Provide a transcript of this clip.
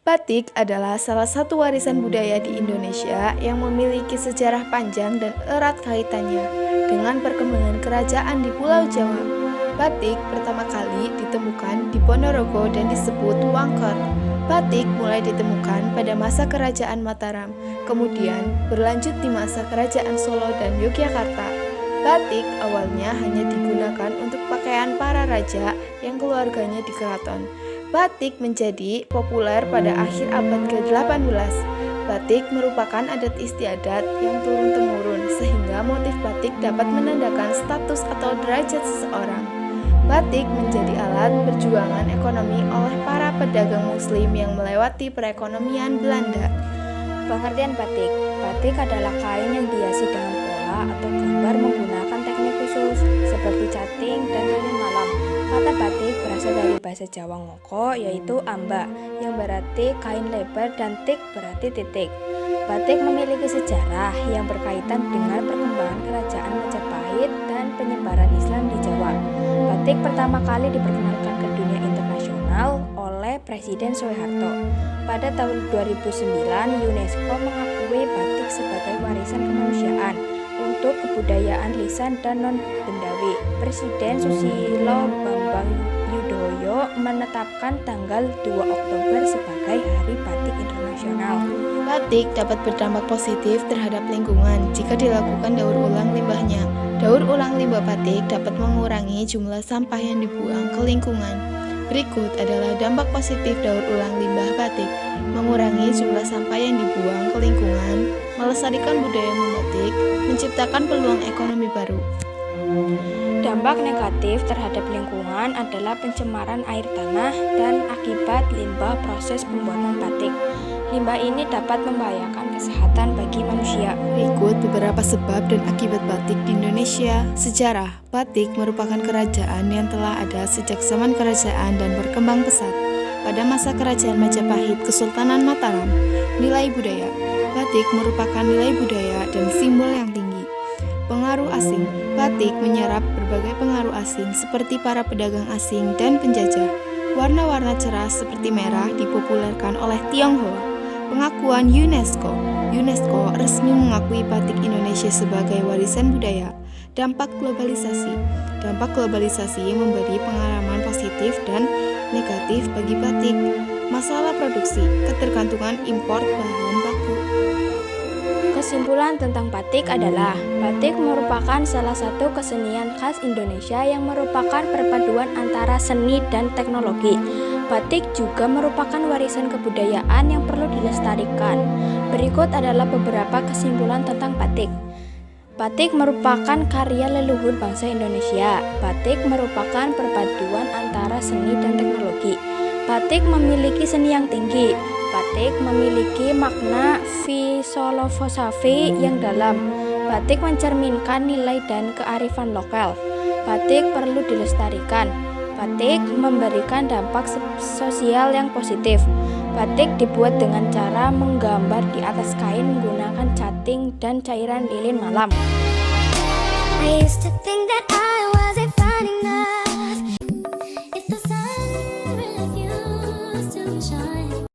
Batik adalah salah satu warisan budaya di Indonesia yang memiliki sejarah panjang dan erat kaitannya dengan perkembangan kerajaan di Pulau Jawa. Batik pertama kali ditemukan di Ponorogo dan disebut wangker. Batik mulai ditemukan pada masa Kerajaan Mataram, kemudian berlanjut di masa Kerajaan Solo dan Yogyakarta. Batik awalnya hanya digunakan untuk pakaian para raja yang keluarganya di keraton. Batik menjadi populer pada akhir abad ke-18. Batik merupakan adat istiadat yang turun-temurun sehingga motif batik dapat menandakan status atau derajat seseorang. Batik menjadi alat perjuangan ekonomi oleh para pedagang muslim yang melewati perekonomian Belanda. Pengertian batik. Batik adalah kain yang dihiasi dengan pola atau gambar menggunakan teknik khusus seperti cutting dan lilin malam. Kata batik berasal dari bahasa Jawa ngoko, yaitu amba, yang berarti kain lebar, dan tik berarti titik. Batik memiliki sejarah yang berkaitan dengan perkembangan kerajaan Majapahit dan penyebaran Islam di Jawa. Batik pertama kali diperkenalkan ke dunia internasional oleh Presiden Soeharto. Pada tahun 2009, UNESCO mengakui batik sebagai warisan kemanusiaan untuk kebudayaan lisan dan non-bendawi. Presiden Susilo Bambang Yudhoyono menetapkan tanggal 2 Oktober sebagai Hari Batik Internasional. Batik dapat berdampak positif terhadap lingkungan jika dilakukan daur ulang limbahnya. Daur ulang limbah batik dapat mengurangi jumlah sampah yang dibuang ke lingkungan. Berikut adalah dampak positif daur ulang limbah batik: mengurangi jumlah sampah yang dibuang ke lingkungan, melestarikan budaya membatik, menciptakan peluang ekonomi baru. Dampak negatif terhadap lingkungan adalah pencemaran air tanah dan akibat limbah proses pembuatan batik. Limbah ini dapat membahayakan kesehatan bagi manusia. Berikut beberapa sebab dan akibat batik di Indonesia. Sejarah: batik merupakan kerajaan yang telah ada sejak zaman kerajaan dan berkembang pesat. Pada masa Kerajaan Majapahit, Kesultanan Mataram. Nilai budaya: batik merupakan nilai budaya dan simbol yang tinggi. Pengaruh asing: batik menyerap berbagai pengaruh asing seperti para pedagang asing dan penjajah. Warna-warna cerah seperti merah dipopulerkan oleh Tionghoa. Pengakuan UNESCO. UNESCO resmi mengakui batik Indonesia sebagai warisan budaya. Dampak globalisasi. Dampak globalisasi memberi pengalaman positif dan negatif bagi batik. Masalah produksi, ketergantungan impor bahan baku. Kesimpulan tentang batik adalah, batik merupakan salah satu kesenian khas Indonesia yang merupakan perpaduan antara seni dan teknologi. Batik juga merupakan warisan kebudayaan yang perlu dilestarikan. Berikut adalah beberapa kesimpulan tentang batik. Batik merupakan karya leluhur bangsa Indonesia. Batik merupakan perpaduan antara seni dan teknologi. Batik memiliki seni yang tinggi. Batik memiliki makna filosofi yang dalam. Batik mencerminkan nilai dan kearifan lokal. Batik perlu dilestarikan. Batik memberikan dampak sosial yang positif. Batik dibuat dengan cara menggambar di atas kain menggunakan cutting dan cairan lilin malam. I used to think that I wasn't fine enough. If the sun refused to shine.